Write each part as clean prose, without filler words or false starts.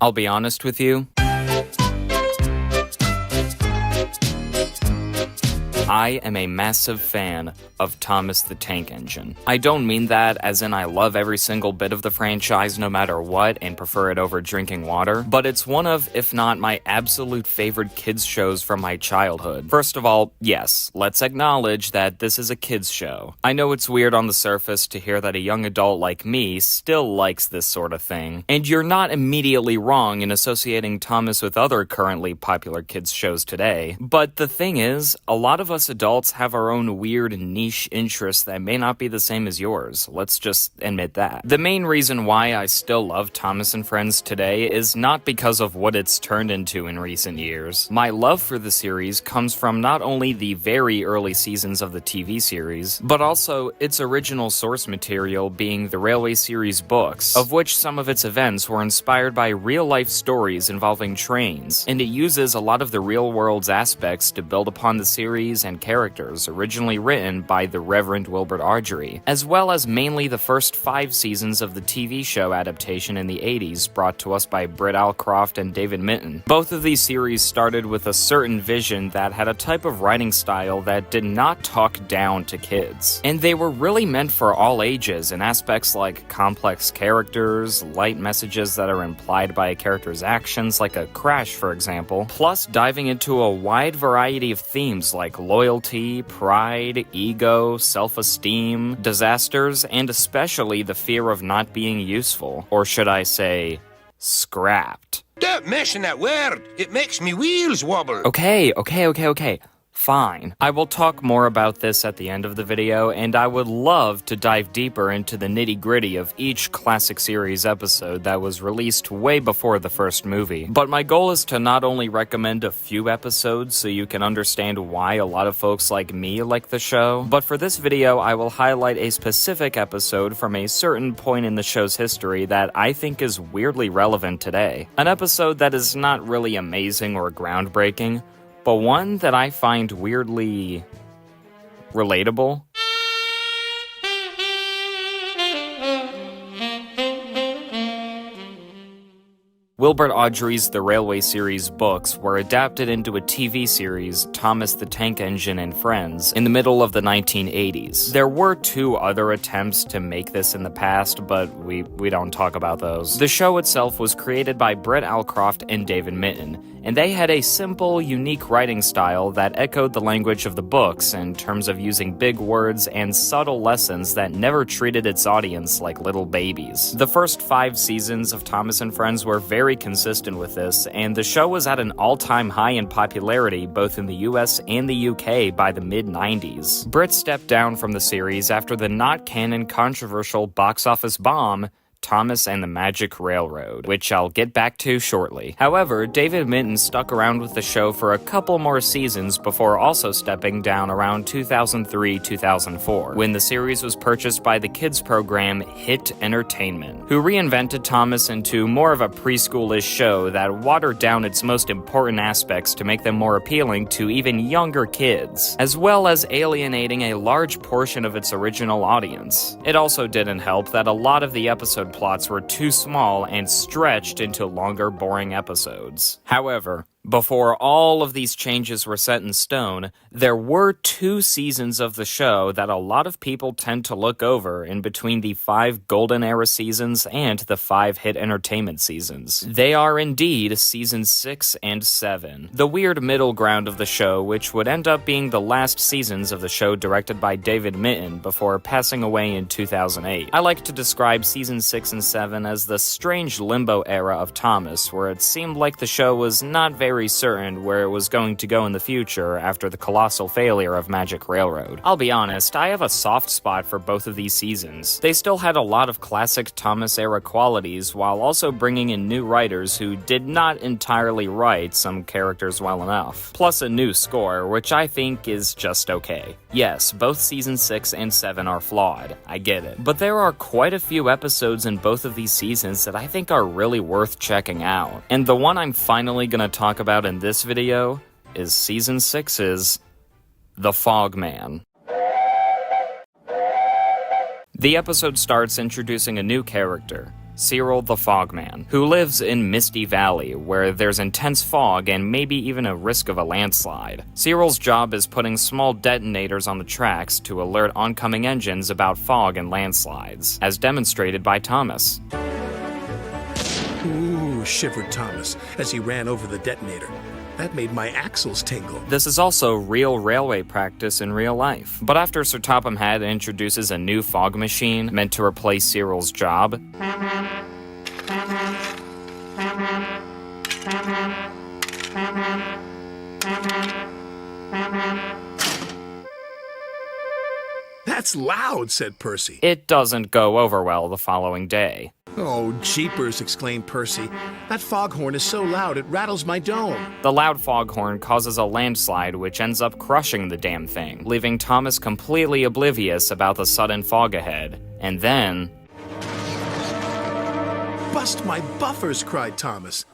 I'll be honest with you. I am a massive fan of Thomas the Tank Engine. I don't mean that as in I love every single bit of the franchise no matter what and prefer it over drinking water, but it's one of, if not my absolute favorite kids shows from my childhood. First of all, yes, let's acknowledge that this is a kids show. I know it's weird on the surface to hear that a young adult like me still likes this sort of thing, and you're not immediately wrong in associating Thomas with other currently popular kids shows today, but the thing is, a lot of us adults have our own weird niche interests that may not be the same as yours. Let's just admit that. The main reason why I still love Thomas and Friends today is not because of what it's turned into in recent years. My love for the series comes from not only the very early seasons of the TV series, but also its original source material being the Railway series books, of which some of its events were inspired by real-life stories involving trains, and it uses a lot of the real-world's aspects to build upon the series and characters originally written by the Reverend Wilbert Ardrey, as well as mainly the first 5 seasons of the TV show adaptation in the 80s brought to us by Britt Allcroft and David Mitton. Both of these series started with a certain vision that had a type of writing style that did not talk down to kids, and they were really meant for all ages in aspects like complex characters, light messages that are implied by a character's actions like a crash for example, plus diving into a wide variety of themes like loyalty, pride, ego, self-esteem, disasters, and especially the fear of not being useful. Or should I say, scrapped. Don't mention that word. It makes me wheels wobble. Okay. Fine. I will talk more about this at the end of the video, and I would love to dive deeper into the nitty-gritty of each classic series episode that was released way before the first movie. But my goal is to not only recommend a few episodes so you can understand why a lot of folks like me like the show, but for this video I will highlight a specific episode from a certain point in the show's history that I think is weirdly relevant today. An episode that is not really amazing or groundbreaking, but one that I find weirdly relatable. Wilbert Ardrey's The Railway series books were adapted into a TV series, Thomas the Tank Engine and Friends, in the middle of the 1980s. There were 2 other attempts to make this in the past, but we don't talk about those. The show itself was created by Britt Allcroft and David Mitton, and they had a simple, unique writing style that echoed the language of the books in terms of using big words and subtle lessons that never treated its audience like little babies. The first 5 seasons of Thomas and Friends were very consistent with this, and the show was at an all-time high in popularity both in the US and the UK by the mid-90s. Britt stepped down from the series after the not-canon controversial box office bomb, Thomas and the Magic Railroad, which I'll get back to shortly. However, David Mitton stuck around with the show for a couple more seasons before also stepping down around 2003-2004, when the series was purchased by the kids program Hit Entertainment, who reinvented Thomas into more of a preschoolish show that watered down its most important aspects to make them more appealing to even younger kids, as well as alienating a large portion of its original audience. It also didn't help that a lot of the episode plots were too small and stretched into longer, boring episodes. However, before all of these changes were set in stone, there were 2 seasons of the show that a lot of people tend to look over in between the 5 Golden Era seasons and the 5 Hit Entertainment seasons. They are indeed seasons 6 and 7, the weird middle ground of the show, which would end up being the last seasons of the show directed by David Mitton before passing away in 2008. I like to describe seasons 6 and 7 as the strange limbo era of Thomas, where it seemed like the show was not very certain where it was going to go in the future after the colossal failure of Magic Railroad. I'll be honest, I have a soft spot for both of these seasons. They still had a lot of classic Thomas-era qualities while also bringing in new writers who did not entirely write some characters well enough. Plus a new score, which I think is just okay. Yes, both seasons 6 and 7 are flawed, I get it. But there are quite a few episodes in both of these seasons that I think are really worth checking out. And the one I'm finally gonna talk about in this video is Season 6's The Fogman. The episode starts introducing a new character, Cyril the Fogman, who lives in Misty Valley, where there's intense fog and maybe even a risk of a landslide. Cyril's job is putting small detonators on the tracks to alert oncoming engines about fog and landslides, as demonstrated by Thomas. Ooh, shivered Thomas as he ran over the detonator. That made my axles tingle. This is also real railway practice in real life. But after Sir Topham Hatt introduces a new fog machine meant to replace Cyril's job, That's loud, said Percy. it doesn't go over well the following day. Oh, jeepers, exclaimed Percy. That foghorn is so loud it rattles my dome. The loud foghorn causes a landslide which ends up crushing the damn thing, leaving Thomas completely oblivious about the sudden fog ahead. And then... Bust my buffers, cried Thomas.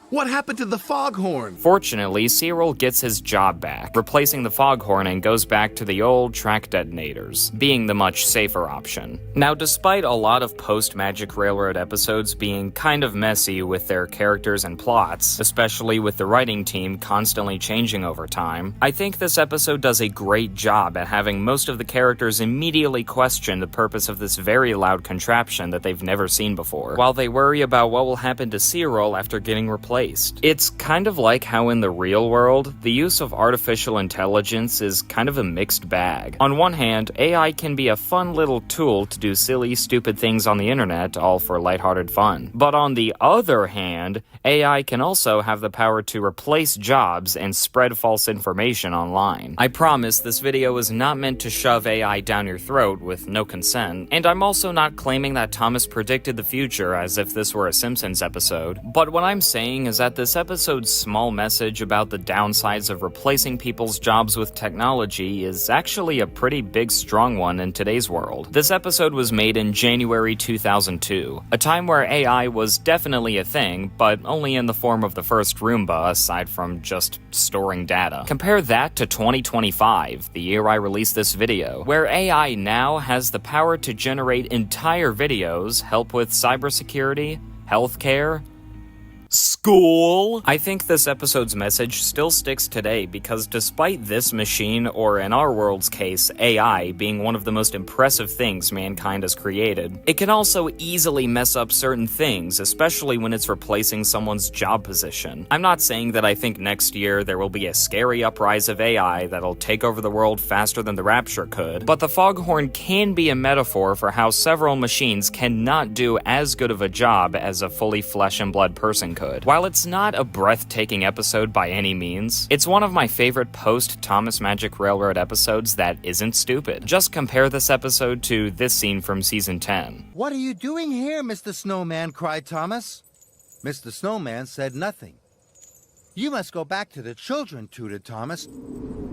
What happened to the foghorn? Fortunately, Cyril gets his job back, replacing the foghorn, and goes back to the old track detonators, being the much safer option. Now, despite a lot of post-Magic Railroad episodes being kind of messy with their characters and plots, especially with the writing team constantly changing over time, I think this episode does a great job at having most of the characters immediately question the purpose of this very loud contraption that they've never seen before, while they worry about what will happen to Cyril after getting replaced. It's kind of like how in the real world, the use of artificial intelligence is kind of a mixed bag. On one hand, AI can be a fun little tool to do silly, stupid things on the internet, all for lighthearted fun. But on the other hand, AI can also have the power to replace jobs and spread false information online. I promise this video is not meant to shove AI down your throat with no consent, and I'm also not claiming that Thomas predicted the future as if this were a Simpsons episode. But what I'm saying is that this episode's small message about the downsides of replacing people's jobs with technology is actually a pretty big strong one in today's world. This episode was made in January 2002, a time where AI was definitely a thing, but only in the form of the first Roomba aside from just storing data. Compare that to 2025, the year I released this video, where AI now has the power to generate entire videos, help with cybersecurity, healthcare, school. I think this episode's message still sticks today because despite this machine, or in our world's case, AI, being one of the most impressive things mankind has created, it can also easily mess up certain things, especially when it's replacing someone's job position. I'm not saying that I think next year there will be a scary uprise of AI that'll take over the world faster than the Rapture could, but the foghorn can be a metaphor for how several machines cannot do as good of a job as a fully flesh and blood person could. While it's not a breathtaking episode by any means, it's one of my favorite post-Thomas Magic Railroad episodes that isn't stupid. Just compare this episode to this scene from Season 10. "What are you doing here, Mr. Snowman?" cried Thomas. Mr. Snowman said nothing. "You must go back to the children," tooted Thomas.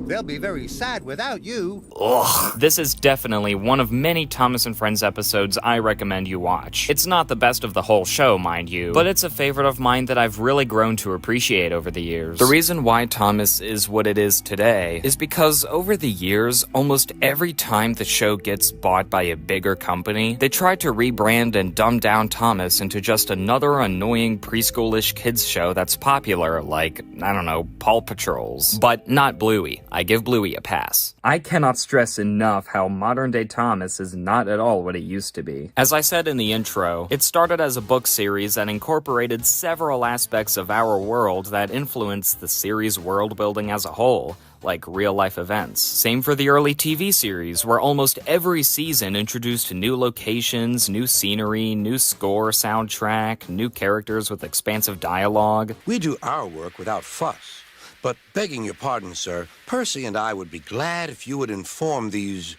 "They'll be very sad without you." Ugh. This is definitely one of many Thomas and Friends episodes I recommend you watch. It's not the best of the whole show, mind you, but it's a favorite of mine that I've really grown to appreciate over the years. The reason why Thomas is what it is today is because over the years, almost every time the show gets bought by a bigger company, they try to rebrand and dumb down Thomas into just another annoying preschoolish kids show that's popular, like, I don't know, Paw Patrols. But not Bluey. I give Bluey a pass. I cannot stress enough how modern-day Thomas is not at all what it used to be. As I said in the intro, it started as a book series that incorporated several aspects of our world that influenced the series' world-building as a whole, like real-life events. Same for the early TV series, where almost every season introduced new locations, new scenery, new score, soundtrack, new characters with expansive dialogue. We do our work without fuss. But begging your pardon, sir, Percy and I would be glad if you would inform these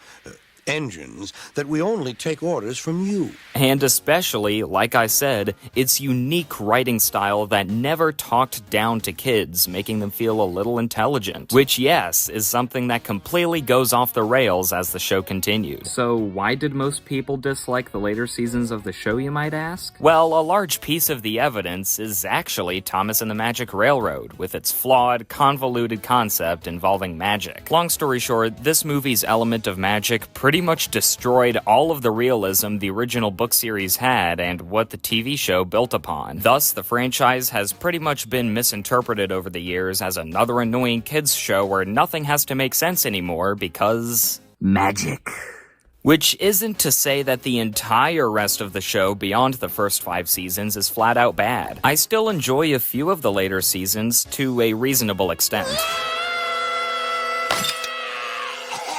engines that we only take orders from you. And especially, like I said, its unique writing style that never talked down to kids, making them feel a little intelligent. Which, yes, is something that completely goes off the rails as the show continues. So why did most people dislike the later seasons of the show, you might ask? Well, a large piece of the evidence is actually Thomas and the Magic Railroad, with its flawed, convoluted concept involving magic. Long story short, this movie's element of magic pretty pretty much destroyed all of the realism the original book series had and what the TV show built upon. Thus, the franchise has pretty much been misinterpreted over the years as another annoying kids show where nothing has to make sense anymore because magic. Which isn't to say that the entire rest of the show beyond the first 5 seasons is flat out bad. I still enjoy a few of the later seasons to a reasonable extent.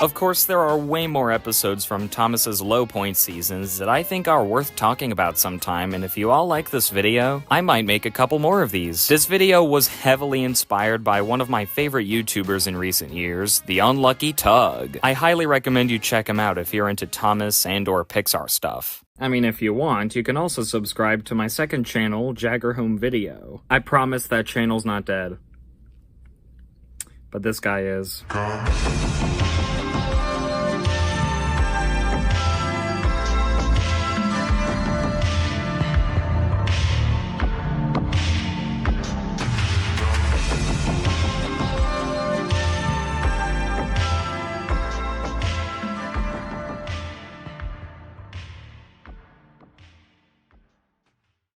Of course, there are way more episodes from Thomas's low point seasons that I think are worth talking about sometime, and if you all like this video, I might make a couple more of these. This video was heavily inspired by one of my favorite YouTubers in recent years, The Unlucky Tug. I highly recommend you check him out if you're into Thomas and or Pixar stuff. I mean, if you want, you can also subscribe to my second channel, Jagger Home Video. I promise that channel's not dead. But this guy is.